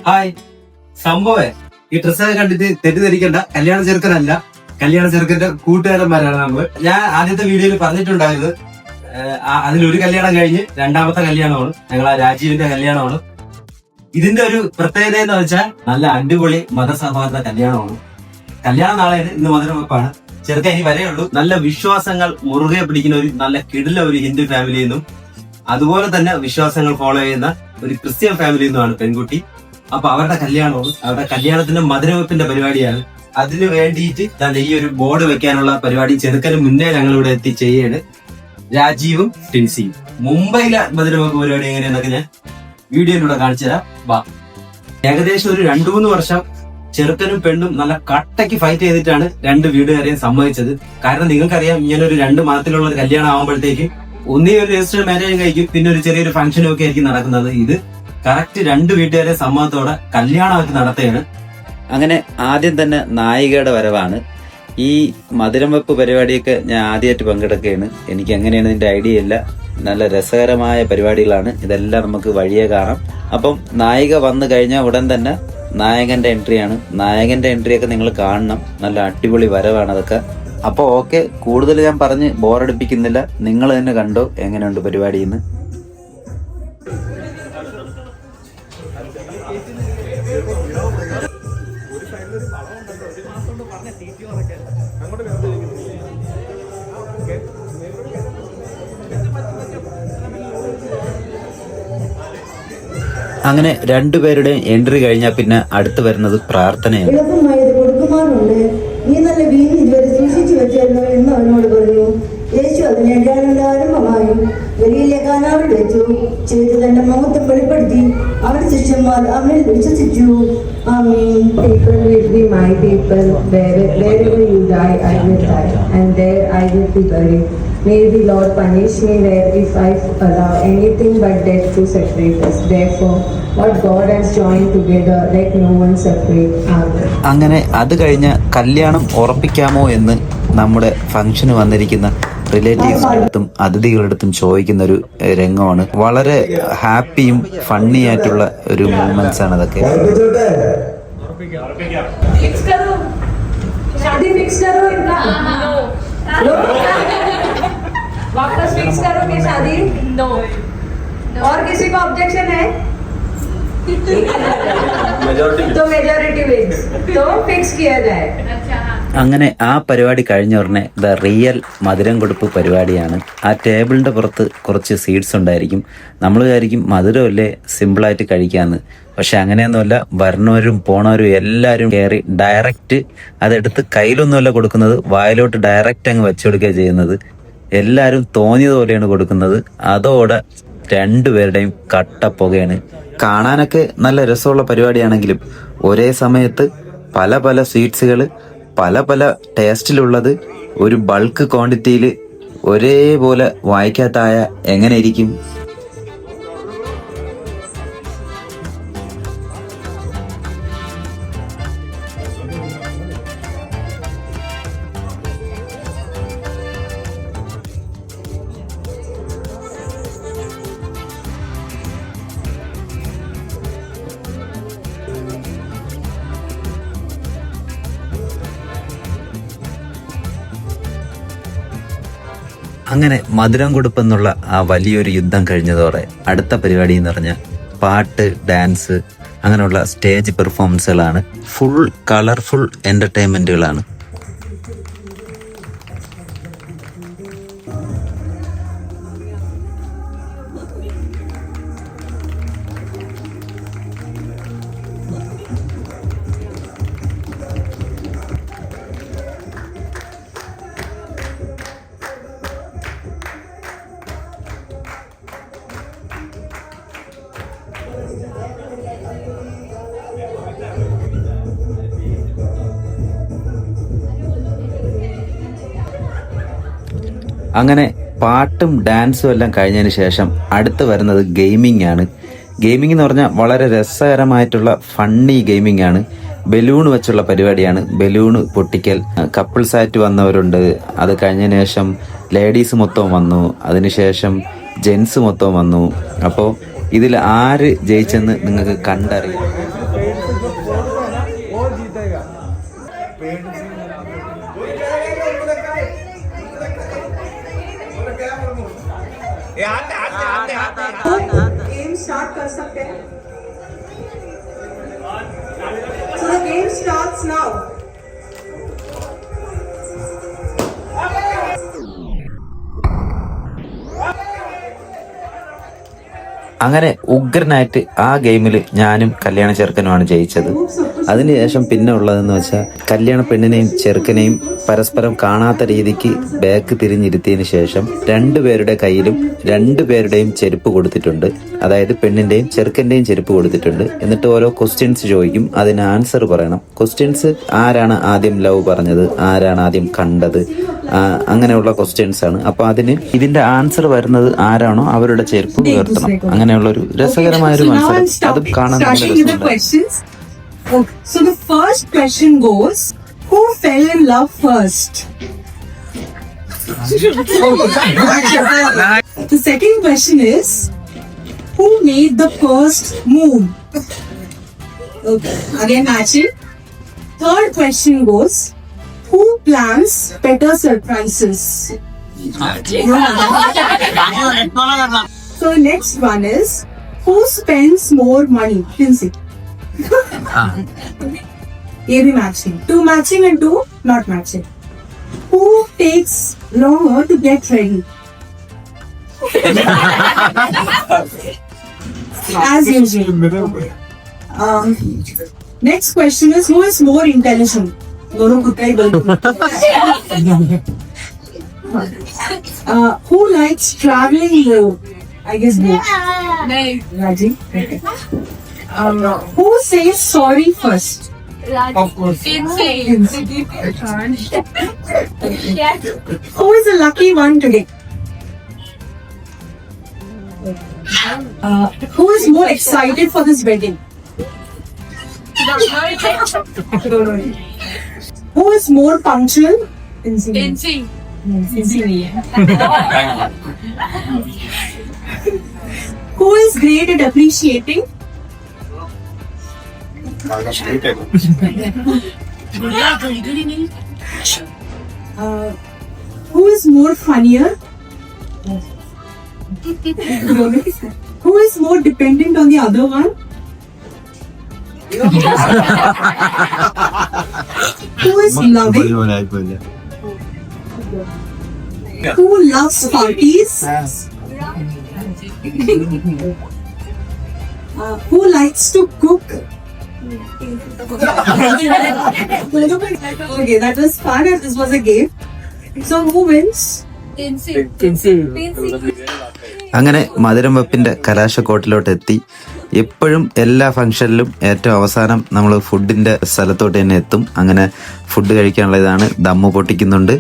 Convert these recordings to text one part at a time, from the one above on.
Hi, സംഭവേ ഈ ഡ്രസ്സൊക്കെ കണ്ടിട്ട് തെറ്റിദ്ധരിക്കണ്ട, കല്യാണ ചെറുക്കനല്ല, കല്യാണ ചെറുക്കന്റെ കൂട്ടുകാരന്മാരാണ് നമ്മൾ. ഞാൻ ആദ്യത്തെ വീഡിയോയിൽ പറഞ്ഞിട്ടുണ്ടായത് അതിലൊരു കല്യാണം കഴിഞ്ഞ് രണ്ടാമത്തെ കല്യാണമാണ് ഞങ്ങൾ ആ രാജീവിന്റെ കല്യാണമാണ്. ഇതിന്റെ ഒരു പ്രത്യേകത എന്ന് വെച്ചാൽ നല്ല അടിപൊളി മതസൗഹാർദ്ദ കല്യാണമാണ്. കല്യാണം നാളെയാണ്, ഇന്ന് മധുരവെപ്പാണ്. ചെറുക്കൻ ഇനി വരെയുള്ളൂ. നല്ല വിശ്വാസങ്ങൾ മുറുകെ പിടിക്കുന്ന ഒരു നല്ല കിടില ഒരു ഹിന്ദു ഫാമിലിയിൽ നിന്നും അതുപോലെ തന്നെ വിശ്വാസങ്ങൾ ഫോളോ ചെയ്യുന്ന ഒരു ക്രിസ്ത്യൻ ഫാമിലിയിൽ നിന്നുമാണ് പെൺകുട്ടി. അപ്പൊ അവരുടെ കല്യാണമാണ്, അവരുടെ കല്യാണത്തിന്റെ മധുരവെപ്പിന്റെ പരിപാടിയാണ്. അതിനു വേണ്ടിയിട്ട് ഈ ഒരു ബോർഡ് വെക്കാനുള്ള പരിപാടി ചെറുക്കന് മുന്നേ ഞങ്ങൾ ഇവിടെ എത്തി ചെയ്യാണ്. രാജീവും ടിൻസിയും മുംബൈയിലെ മധുരവെപ്പ് പരിപാടി എങ്ങനെയാന്നൊക്കെ ഞാൻ വീഡിയോയിലൂടെ കാണിച്ചു തരാം. വാ. ഏകദേശം ഒരു 2-3 വർഷം ചെറുക്കനും പെണ്ണും നല്ല കട്ടയ്ക്ക് ഫൈറ്റ് ചെയ്തിട്ടാണ് രണ്ട് വീടുകാരെയും സമ്മതിച്ചത്. കാരണം നിങ്ങൾക്കറിയാം, ഇങ്ങനെ ഒരു 2 മാസത്തിലുള്ള കല്യാണം ആകുമ്പോഴത്തേക്ക് ഒന്നേ ഒരു രജിസ്റ്റർ മാരേജ് കഴിക്കും, പിന്നെ ഒരു ചെറിയൊരു ഫംഗ്ഷനും ഒക്കെ ആയിരിക്കും നടക്കുന്നത്. ഇത് കറക്റ്റ് 2 വീട്ടുകാരെ സമ്മതത്തോടെ കല്യാണമാക്കി നടത്തുകയാണ്. അങ്ങനെ ആദ്യം തന്നെ നായികയുടെ വരവാണ്. ഈ മധുരം വെപ്പ് പരിപാടിയൊക്കെ ഞാൻ ആദ്യമായിട്ട് പങ്കെടുക്കുകയാണ്. എനിക്ക് എങ്ങനെയാണ് ഇതിന്റെ ഐഡിയ ഇല്ല. നല്ല രസകരമായ പരിപാടികളാണ്. ഇതെല്ലാം നമുക്ക് വഴിയെ കാണാം. അപ്പം നായിക വന്നു കഴിഞ്ഞാൽ ഉടൻ തന്നെ നായകന്റെ എൻട്രിയാണ്. നായകന്റെ എൻട്രിയൊക്കെ നിങ്ങൾ കാണണം. നല്ല അടിപൊളി വരവാണ് അതൊക്കെ. അപ്പോൾ ഓക്കെ, കൂടുതൽ ഞാൻ പറഞ്ഞ് ബോറടിപ്പിക്കുന്നില്ല. നിങ്ങൾ തന്നെ കണ്ടോ എങ്ങനെയുണ്ട് പരിപാടി എന്ന്. അങ്ങനെ രണ്ടുപേരുടെയും എൻട്രി കഴിഞ്ഞാൽ പിന്നെ അടുത്ത് വരുന്നത് പ്രാർത്ഥനയാണ്. നീ നല്ല വീഞ്ഞ് ഇതുവരെ സൂക്ഷിച്ചു വെച്ചല്ലോ എന്ന് അവനോട് പറഞ്ഞു. യേശു അതിനെ ആരംഭമായും വലിയ കാനാവിൽ വെച്ചു ചെയ്ത് തന്റെ മഹത്വം വെളിപ്പെടുത്തി. അവരുടെ ശിഷ്യന്മാർ അവനിൽ വിശ്വസിച്ചു. ആമേൻ. People will be my people. Wherever you die, I will die, and there I will be buried. May the Lord punish me there if I allow anything but death to separate us. Therefore, what God has joined together, let no one separate. Amen. അങ്ങനെ അത് കഴിഞ്ഞ് കല്യാണം ഉറപ്പിക്കാമോ എന്ന് നമ്മുടെ ഫംഗ്ഷന് വന്നിരിക്കുന്ന റിലേറ്റീവ്സിന്റെ അടുത്തും അതിഥികളുടെ അടുത്തും ചോദിക്കുന്ന ഒരു രംഗമാണ്. വളരെ ഹാപ്പിയും ഫണ്ണി ആയിട്ടുള്ള ഒരു മൂമെന്റ്സ് ആണ് അതൊക്കെ. वापस फिक्स करोगे शादी? नो। और किसी को ऑब्जेक्शन है? तो मेजॉरिटी विन्स, तो फिक्स किया जाए. അങ്ങനെ ആ പരിപാടി കഴിഞ്ഞ ഉടനെ ദ റിയൽ മധുരം കൊടുപ്പ് പരിപാടിയാണ്. ആ ടേബിളിന്റെ പുറത്ത് കുറച്ച് സീഡ്സ് ഉണ്ടായിരിക്കും. നമ്മൾ വിചാരിക്കും മധുരമല്ലേ, സിമ്പിളായിട്ട് കഴിക്കാന്ന്. പക്ഷെ അങ്ങനെയൊന്നുമല്ല. വരുന്നവരും പോണവരും എല്ലാവരും കയറി ഡയറക്റ്റ് അതെടുത്ത് കയ്യിലൊന്നുമല്ല കൊടുക്കുന്നത്, വായിലോട്ട് ഡയറക്റ്റ് അങ്ങ് വെച്ചുകൊടുക്കുക ചെയ്യുന്നത്. എല്ലാവരും തോന്നിയതുപോലെയാണ് കൊടുക്കുന്നത്. അതോടെ രണ്ടുപേരുടെയും കട്ടപ്പുകയാണ്. കാണാനൊക്കെ നല്ല രസമുള്ള പരിപാടിയാണെങ്കിലും ഒരേ സമയത്ത് പല പല സ്വീറ്റ്സുകൾ പല പല ടേസ്റ്റിലുള്ളത് ഒരു ബൾക്ക് ക്വാണ്ടിറ്റിയിൽ ഒരേപോലെ വായിക്കാത്തായ എങ്ങനെ ഇരിക്കും? അങ്ങനെ മധുരം കൊടുപ്പെന്നുള്ള ആ വലിയൊരു യുദ്ധം കഴിഞ്ഞതോടെ അടുത്ത പരിപാടി എന്ന് പറഞ്ഞാൽ പാട്ട്, ഡാൻസ്, അങ്ങനെയുള്ള സ്റ്റേജ് പെർഫോമൻസുകളാണ്. ഫുൾ കളർഫുൾ എന്റർടൈൻമെന്റുകളാണ്. അങ്ങനെ പാട്ടും ഡാൻസും എല്ലാം കഴിഞ്ഞതിന് ശേഷം അടുത്ത് വരുന്നത് ഗെയിമിംഗ് ആണ്. ഗെയിമിംഗ് എന്ന് പറഞ്ഞാൽ വളരെ രസകരമായിട്ടുള്ള ഫണ്ണി ഗെയിമിംഗ് ആണ്. ബലൂൺ വെച്ചുള്ള പരിപാടിയാണ്. ബലൂൺ പൊട്ടിക്കൽ, കപ്പിൾസായിട്ട് വന്നവരുണ്ട്. അത് കഴിഞ്ഞതിന് ശേഷം ലേഡീസ് മൊത്തം വന്നു, അതിനുശേഷം ജെൻസ് മൊത്തം വന്നു. അപ്പോൾ ഇതിൽ ആര് ജയിച്ചെന്ന് നിങ്ങൾക്ക് കണ്ടറിയാം. Game start कर सकते हैं. So the game starts now. അങ്ങനെ ഉഗ്രനായിട്ട് ആ ഗെയിമിൽ ഞാനും കല്യാണ ചെറുക്കനുമാണ് ജയിച്ചത്. അതിനുശേഷം പിന്നെ ഉള്ളതെന്ന് വെച്ചാൽ കല്യാണ പെണ്ണിനെയും ചെറുക്കനെയും പരസ്പരം കാണാത്ത രീതിക്ക് ബാക്ക് തിരിഞ്ഞിരുത്തിയതിനു ശേഷം രണ്ടുപേരുടെ കയ്യിലും രണ്ടുപേരുടെയും ചെരുപ്പ് കൊടുത്തിട്ടുണ്ട്. അതായത് പെണ്ണിന്റെയും ചെറുക്കന്റെയും ചെരുപ്പ് കൊടുത്തിട്ടുണ്ട്. എന്നിട്ട് ഓരോ ക്വസ്റ്റ്യൻസ് ചോദിക്കും, അതിന് ആൻസർ പറയണം. ക്വസ്റ്റ്യൻസ് ആരാണ് ആദ്യം ലവ് പറഞ്ഞത്, ആരാണ് ആദ്യം കണ്ടത്, അങ്ങനെയുള്ള ക്വസ്റ്റ്യൻസ് ആണ്. അപ്പൊ അതിന് ഇതിന്റെ ആൻസർ വരുന്നത് ആരാണോ അവരുടെ ചെരുപ്പ് ഉയർത്തണം. അങ്ങനെയുള്ള ഒരു രസകരമായ ഒരു മത്സരം. അതും കാണാൻ നല്ല രസമുണ്ട്. Okay, so the first question goes, who fell in love first? The second question is, who made the first move? Okay, again matching. Third question goes, who plans better surprises? So the next one is, who spends more money? Lindsay. A B matching. 2 matching and 2 not matching. Who takes longer to get ready? As usual. Next question is, who is more intelligent? दोनों कुत्ते ही बोलते हैं. Who likes traveling more? I guess both. Raji. Okay. Who says sorry first? Of course. Who is the lucky one today? Who is more excited for this wedding? Who is more punctual? Incy. Who is great at appreciating? Who is more funnier? Who is more dependent on the other one? Who is loving? Who loves parties? Who likes to cook? Okay, that was fun and this was a game. So who wins? അങ്ങനെ മധുരം വെപ്പിന്റെ കലാശക്കോട്ടിലോട്ട് എത്തി. എപ്പോഴും എല്ലാ ഫംഗ്ഷനിലും ഏറ്റവും അവസാനം നമ്മൾ ഫുഡിന്റെ സ്ഥലത്തോട്ട് തന്നെ എത്തും. അങ്ങനെ ഫുഡ് കഴിക്കാനുള്ള ഇതാണ്, ദമ്മ് പൊട്ടിക്കുന്നുണ്ട്.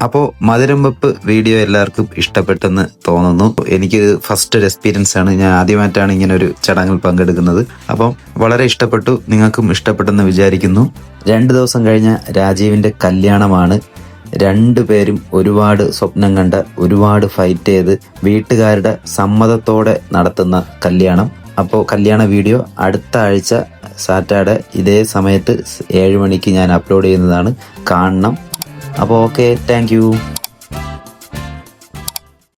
അപ്പോൾ മധുരം വെപ്പ് വീഡിയോ എല്ലാവർക്കും ഇഷ്ടപ്പെട്ടെന്ന് തോന്നുന്നു. എനിക്ക് ഫസ്റ്റ് ഒരു എക്സ്പീരിയൻസ് ആണ്. ഞാൻ ആദ്യമായിട്ടാണ് ഇങ്ങനെ ഒരു ചടങ്ങിൽ പങ്കെടുക്കുന്നത്. അപ്പം വളരെ ഇഷ്ടപ്പെട്ടു, നിങ്ങൾക്കും ഇഷ്ടപ്പെട്ടെന്ന് വിചാരിക്കുന്നു. 2 ദിവസം കഴിഞ്ഞ രാജീവിന്റെ കല്യാണമാണ്. രണ്ടുപേരും ഒരുപാട് സ്വപ്നം കണ്ട, ഒരുപാട് ഫൈറ്റ് ചെയ്ത് വീട്ടുകാരുടെ സമ്മതത്തോടെ നടത്തുന്ന കല്യാണം. അപ്പോൾ കല്യാണ വീഡിയോ അടുത്ത ആഴ്ച സാറ്റർഡേ ഇതേ സമയത്ത് 7 മണിക്ക് ഞാൻ അപ്ലോഡ് ചെയ്യുന്നതാണ്. കാണണം. അപ്പോൾ ഓക്കെ, താങ്ക് യു.